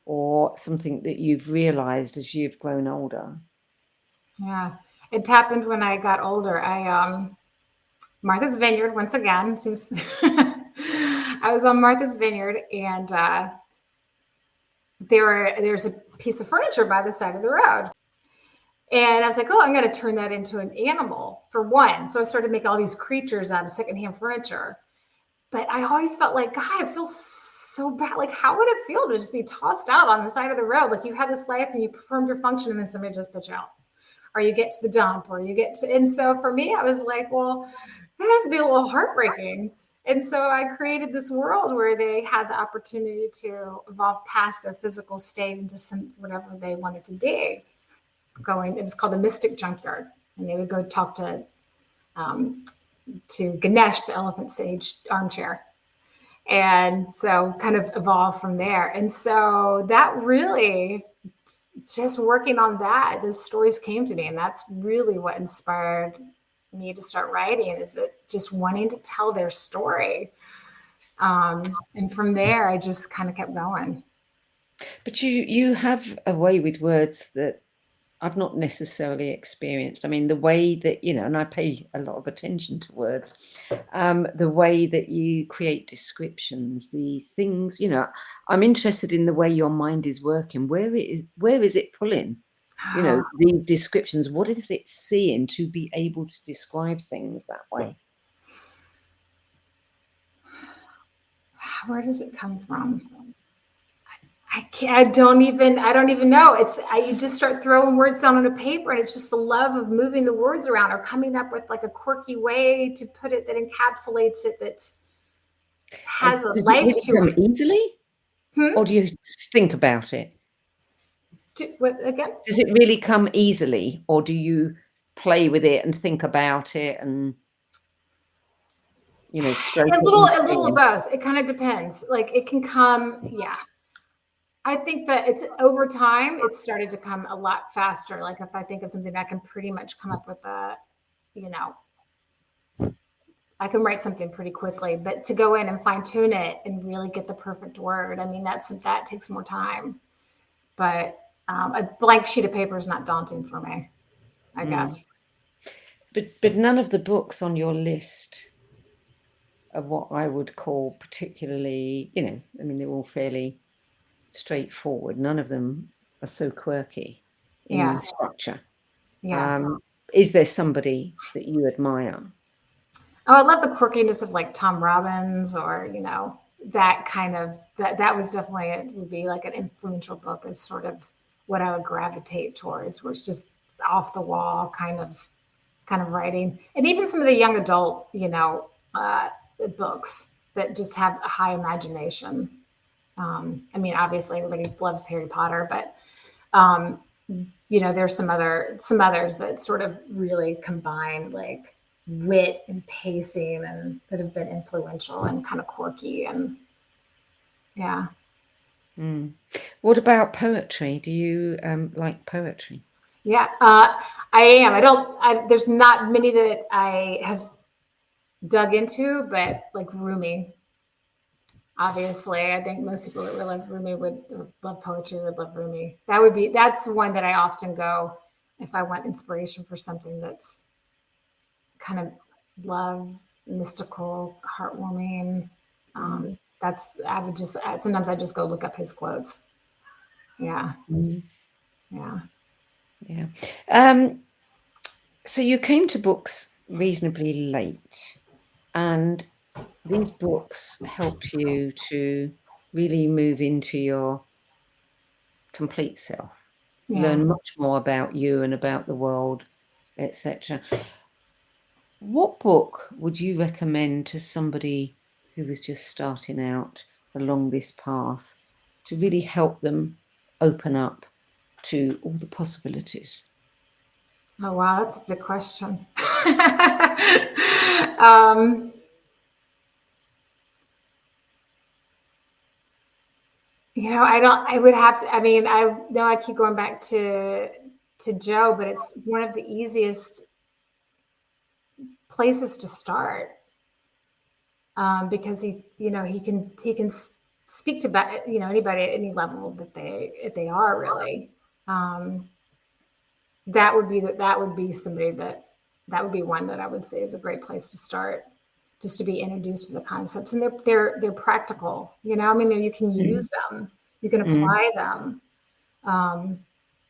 [SPEAKER 2] or something that you've realized as you've grown older?
[SPEAKER 3] Yeah, It happened when I got older. Martha's Vineyard once again. I was on Martha's Vineyard, and there's a piece of furniture by the side of the road. And I was like, oh, I'm going to turn that into an animal for one. So I started making all these creatures out of secondhand furniture. But I always felt like, God, it feels so bad. Like, how would it feel to just be tossed out on the side of the road? Like, you had this life and you performed your function, and then somebody just put you out. Or you get to the dump, or you get to, and so for me, I was like, well, it has to be a little heartbreaking. And so I created this world where they had the opportunity to evolve past their physical state into some whatever they wanted to be. It was called the Mystic Junkyard, and they would go talk to Ganesh, the elephant sage armchair. And so kind of evolved from there. And so that really, just working on that, those stories came to me. And that's really what inspired me to start writing, is it just wanting to tell their story. And from there, I just kind of kept going.
[SPEAKER 2] But you have a way with words that I've not necessarily experienced. I mean, the way that, and I pay a lot of attention to words, the way that you create descriptions, the things, I'm interested in the way your mind is working. Where is it pulling? These descriptions, what is it seeing to be able to describe things that way?
[SPEAKER 3] Where does it come from? I don't even know. You just start throwing words down on a paper, and it's just the love of moving the words around or coming up with like a quirky way to put it that encapsulates it, has a life to it.
[SPEAKER 2] Easily? Or do you think about it?
[SPEAKER 3] What again?
[SPEAKER 2] Does it really come easily, or do you play with it and think about it and straight?
[SPEAKER 3] A little of both. It kind of depends. Like it can come, yeah. I think that it's over time, it's started to come a lot faster. Like if I think of something, I can pretty much come up with I can write something pretty quickly, but to go in and fine tune it and really get the perfect word, I mean, that takes more time. But a blank sheet of paper is not daunting for me, I guess.
[SPEAKER 2] But none of the books on your list are what I would call particularly, I mean, they're all fairly straightforward. None of them are so quirky in structure. Is there somebody that you admire?
[SPEAKER 3] Oh, I love the quirkiness of like Tom Robbins, or that kind of that was definitely, it would be like an influential book, is sort of what I would gravitate towards, where it's just off the wall kind of writing. And even some of the young adult books that just have a high imagination. I mean, obviously everybody loves Harry Potter, but there's some others that sort of really combine like wit and pacing, and that have been influential and kind of quirky, and yeah.
[SPEAKER 2] What about poetry? Do you like poetry?
[SPEAKER 3] Yeah, I am. There's not many that I have dug into, but like Rumi. Obviously, I think most people that would love Rumi would love poetry, would love Rumi. That's one that I often go if I want inspiration for something that's kind of love, mystical, heartwarming. Sometimes I just go look up his quotes. Yeah.
[SPEAKER 2] Yeah. So you came to books reasonably late, and these books helped you to really move into your complete self, learn much more about you and about the world, etc. What book would you recommend to somebody who was just starting out along this path to really help them open up to all the possibilities?
[SPEAKER 3] Oh, wow. That's a big question. I know I keep going back to Joe, but it's one of the easiest places to start. Because he can speak to anybody at any level that they are really. that would be somebody that would be one that I would say is a great place to start, just to be introduced to the concepts. And they're practical, you know, I mean, you can use them, you can apply them.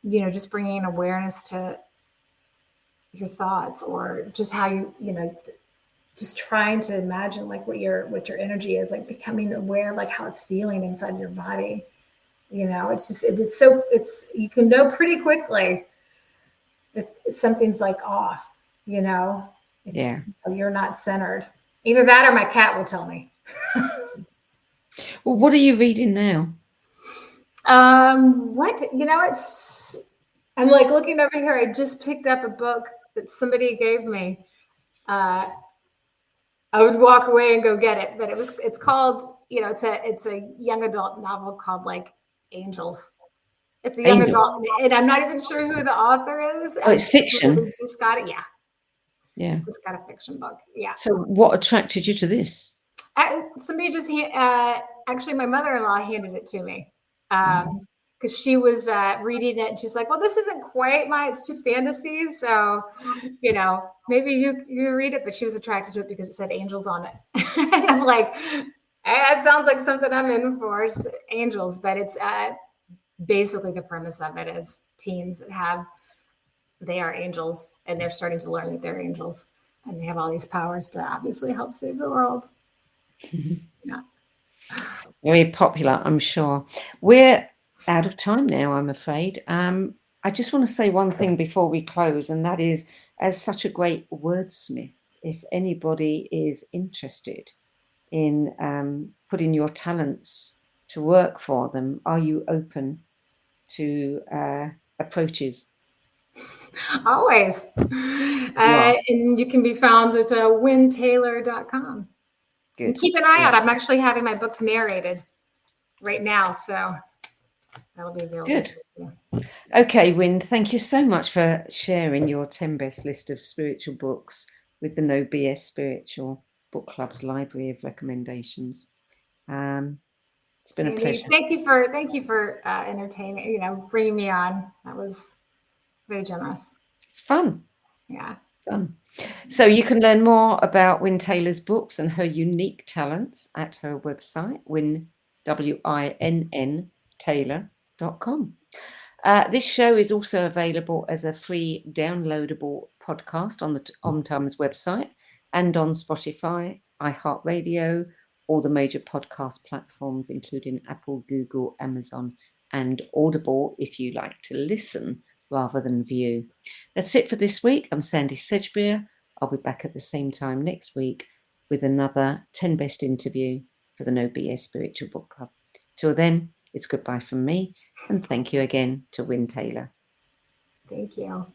[SPEAKER 3] You know, just bringing awareness to your thoughts, or just how you know, just trying to imagine like what your energy is, like becoming aware of like how it's feeling inside your body. You know, it's just, it's you can know pretty quickly if something's like off, you know, if you're not centered. Either that or my cat will tell me.
[SPEAKER 2] Well, what are you reading now?
[SPEAKER 3] What, you know, I'm like looking over here. I just picked up a book that somebody gave me. I would walk away and go get it, but it's called, you know, it's a young adult novel called like Angels. It's a young adult, and I'm not even sure who the author is.
[SPEAKER 2] Oh, it's fiction.
[SPEAKER 3] Just got it.
[SPEAKER 2] Yeah.
[SPEAKER 3] Just got a fiction book. Yeah.
[SPEAKER 2] So what attracted you to this?
[SPEAKER 3] Somebody just actually my mother-in-law handed it to me. Because she was reading it and she's like, well, this isn't quite it's too fantasy. So, you know, maybe you read it, but she was attracted to it because it said angels on it. And I'm like, that sounds like something I'm in for, angels. But it's basically the premise of it is teens they are angels, and they're starting to learn that they're angels, and they have all these powers to obviously help save the world. Yeah.
[SPEAKER 2] Very popular, I'm sure. We're out of time now, I'm afraid. I just want to say one thing before we close, and that is, as such a great wordsmith, if anybody is interested in putting your talents to work for them, are you open to approaches?
[SPEAKER 3] Always. And you can be found at winntaylor.com.
[SPEAKER 2] Good.
[SPEAKER 3] And keep an eye out. I'm actually having my books narrated right now, so that'll be available.
[SPEAKER 2] Good. Okay, Winn, thank you so much for sharing your 10 best list of spiritual books with the No BS Spiritual Book Club's library of recommendations. It's been a pleasure.
[SPEAKER 3] Thank you for entertaining, you know, bringing me on. That was very generous.
[SPEAKER 2] It's fun.
[SPEAKER 3] Yeah.
[SPEAKER 2] Fun. So you can learn more about Winn Taylor's books and her unique talents at her website, WINN Taylor.com. This show is also available as a free downloadable podcast on the OmTimes website and on Spotify, iHeartRadio, all the major podcast platforms, including Apple, Google, Amazon, and Audible, if you like to listen rather than view. That's it for this week. I'm Sandy Sedgbeer. I'll be back at the same time next week with another 10 best interview for the No BS Spiritual Book Club. Till then, it's goodbye from me, and thank you again to Winn Taylor.
[SPEAKER 3] Thank you.